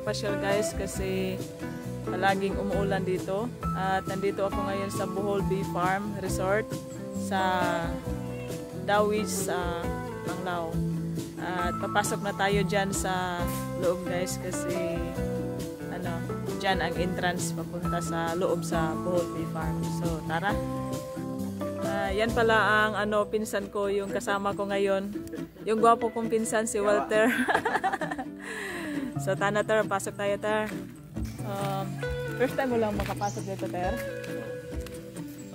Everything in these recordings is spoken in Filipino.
nagpapasyal guys kasi palaging umuulan dito. At nandito ako ngayon sa Bohol Bee Farm Resort sa Dauis Panglao. At papasok na tayo dyan sa loob guys kasi dyan ang entrance papunta sa loob sa Bohol Bee Farm. So tara. Yan pala ang pinsan ko, yung kasama ko ngayon. Yung gwapo kong pinsan si Walter. So tana Ter, pasok tayo Ter. First time mo lang makapasok dito Ter.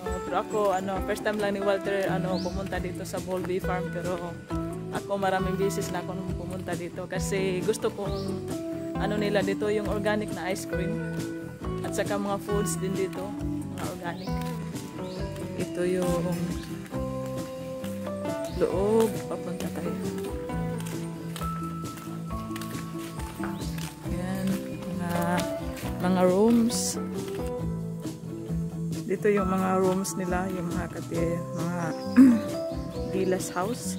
Pero ako first time lang ni Walter pumunta dito sa Bohol Bee Farm, pero ako maraming beses na ako pumunta dito kasi gusto kong nila dito yung organic na ice cream at saka mga foods din dito, mga organic. Ito yung loob, papunta tayo. Ayan, mga rooms. Dito yung mga rooms nila, yung mga villas house.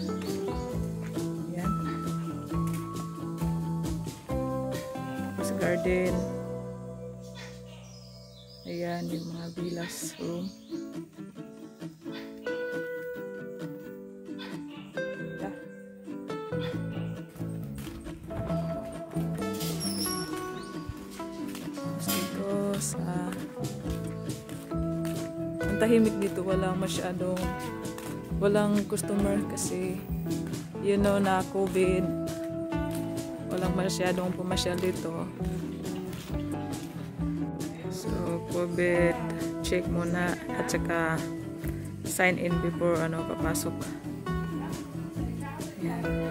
Ayan. Tapos garden. Ayan, yung mga villas room. Ang tahimik dito, walang customer kasi na COVID, walang masyadong pumasyal dito. So COVID check muna at saka sign in before papasok. Ayan.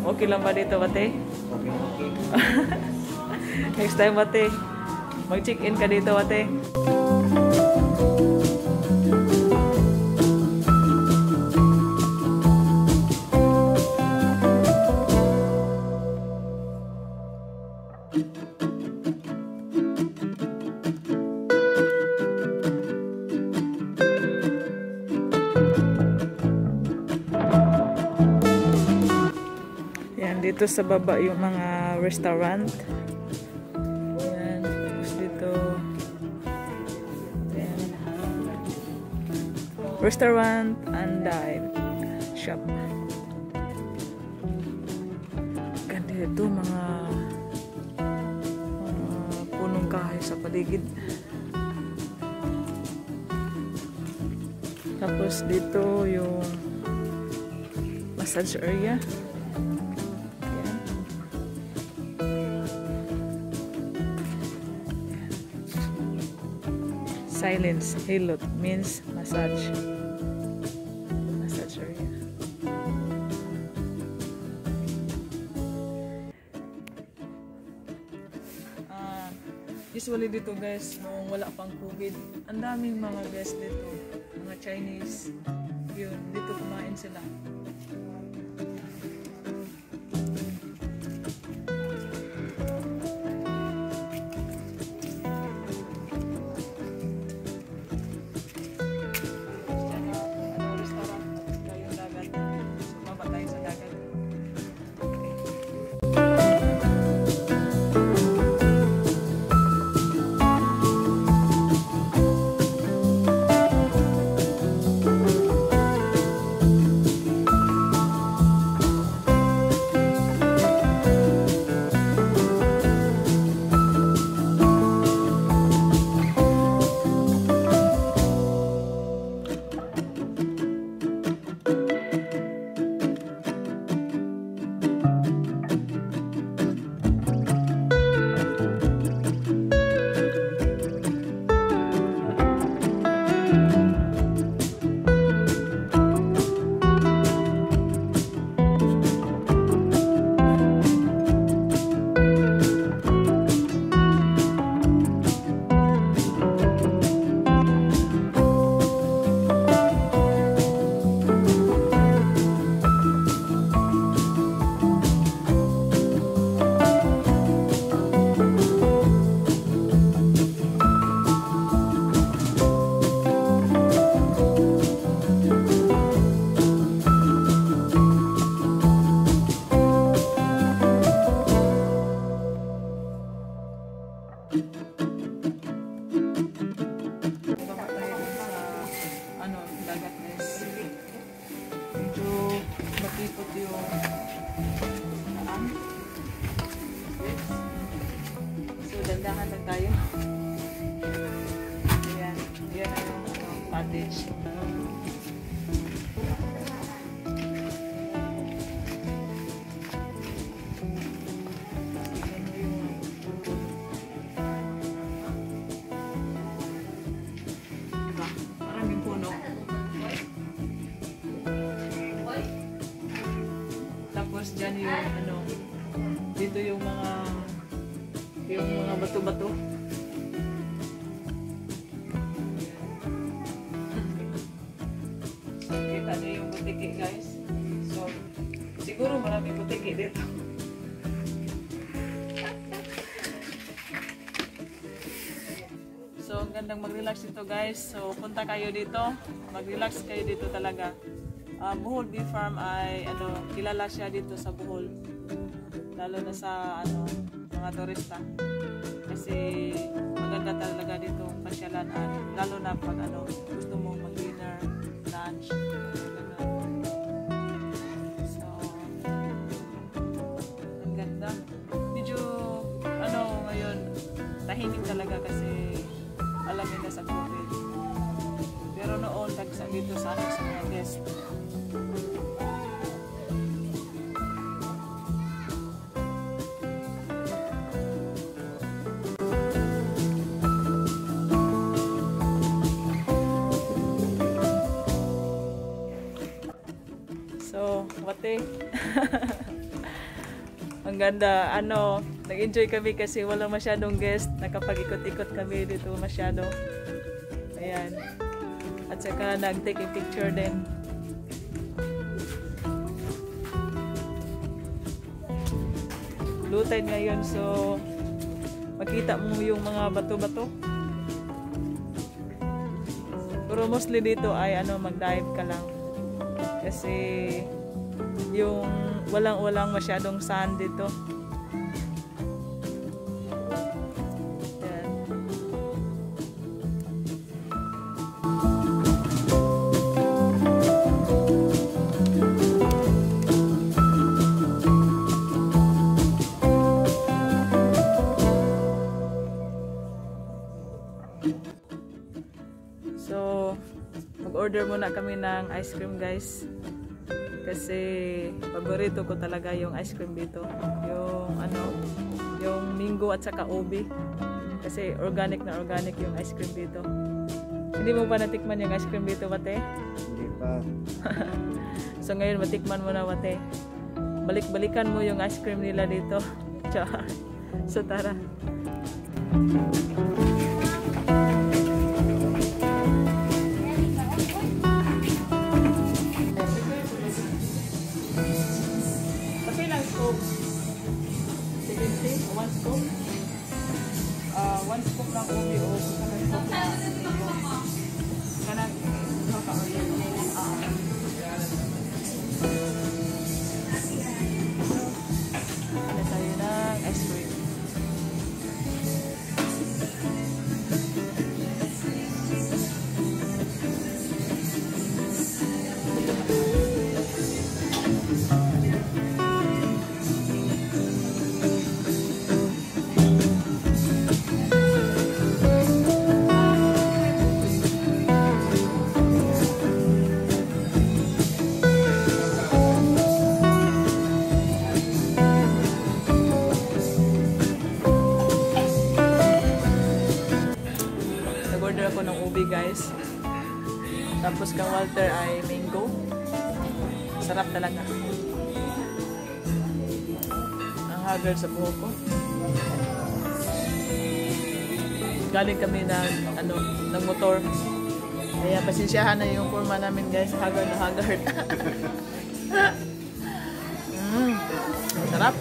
Okay lang ba dito, Bate? Okay. Next time, Bate, mag-check-in ka dito, Bate. Dito sa baba yung mga restaurant. Ayan. Tapos dito ayan. Restaurant and dive shop. Ganda dito mga punong kahoy sa paligid. Tapos dito yung massage area. Silence, hilot means massage area. Usually dito guys, nung wala pang COVID, ang daming mga guests dito, mga Chinese, yun, dito kumain sila. Dahan-dahan lang tayo. Ayan. Ayan na yung cottage. Diba? Maraming puno. Tapos dyan yung dito yung mga bato-bato. So, kita nyo yung butiki, guys. So, siguro maraming butiki dito. So, ang gandang mag-relax dito, guys. So, punta kayo dito. Mag-relax kayo dito talaga. Bohol Bee Farm ay kilala siya dito sa Bohol. Lalo na sa mga turista. Kasi maganda talaga dito pasyalan at lalo na pag gusto mo mag-dinner, lunch, gano'n. So, ang ganda. Medyo ngayon tahimik talaga kasi alam nila sa COVID. Pero noon tagsa dito sa mga guest. So, wate. Ang ganda. Nag-enjoy kami kasi wala masyadong guest. Nakapag-ikot-ikot kami dito masyado. Ayan. At saka nag-take a picture din. Low tide ngayon, so makita mo yung mga bato-bato. Pero mostly dito ay mag-dive ka lang. Kasi yung walang masyadong sand dito. Yan. So, mag-order muna kami ng ice cream, guys. Kasi paborito ko talaga yung ice cream dito. Yung mango at saka ubi. Kasi organic na organic yung ice cream dito. Hindi mo pa natikman yung ice cream dito, Wate? Hindi pa. So ngayon matikman mo na, Wate. Balik-balikan mo yung ice cream nila dito. So tara. One scoop. One scoop ng ubi o kanan scoop ng kanan ano tayo ng ice cream. Nag-order ako ng ubi, guys. Tapos kang Walter ay mango. Sarap talaga. Ang haggard sa buhok ko. Galing kami ng motor. Kaya pasensyahan na yung forma namin, guys. Haggard na haggard. Sarap.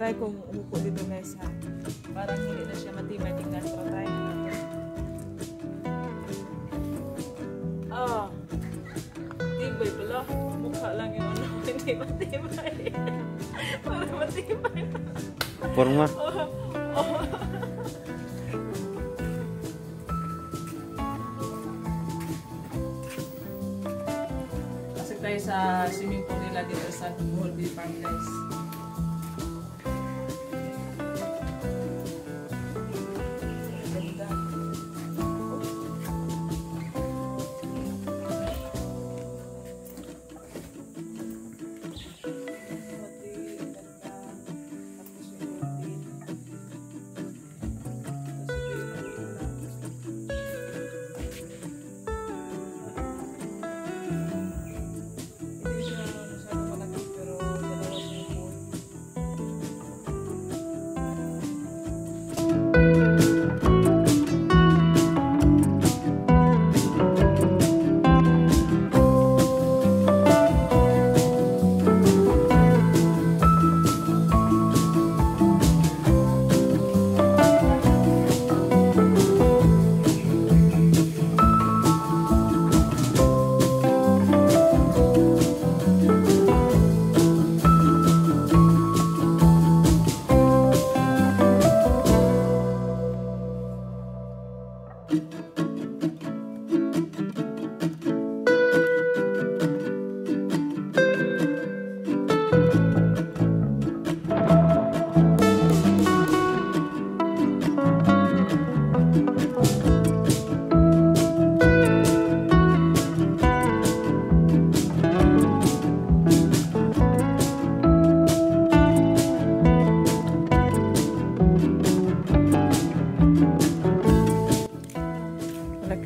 try kong umupo dito guys ha. Parang hindi na siya matibay. Tingnan ko try. Ah, tibay pala. Mukha lang yung ano. Hindi matibay. Parang matibay. Forma. Pasok tayo sa swimming pool nila dito sa Bohol Bee Farm guys.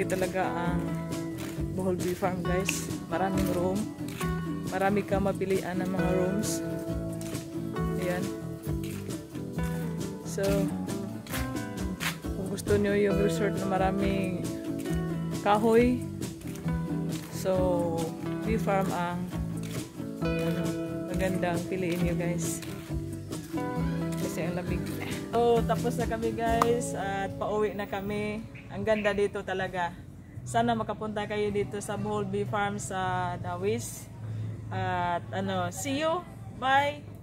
Talaga ang Bohol Bee Farm guys. Maraming room. Marami kang mapilian ng mga rooms. Ayan. So, kung gusto nyo yung resort na maraming kahoy, so Bee Farm ang magandang piliin nyo guys. Kasi ang lamig. So, tapos na kami guys at pauwi na kami. Ang ganda dito talaga. Sana makapunta kayo dito sa Bohol Bee Farm sa Dauis. At see you. Bye.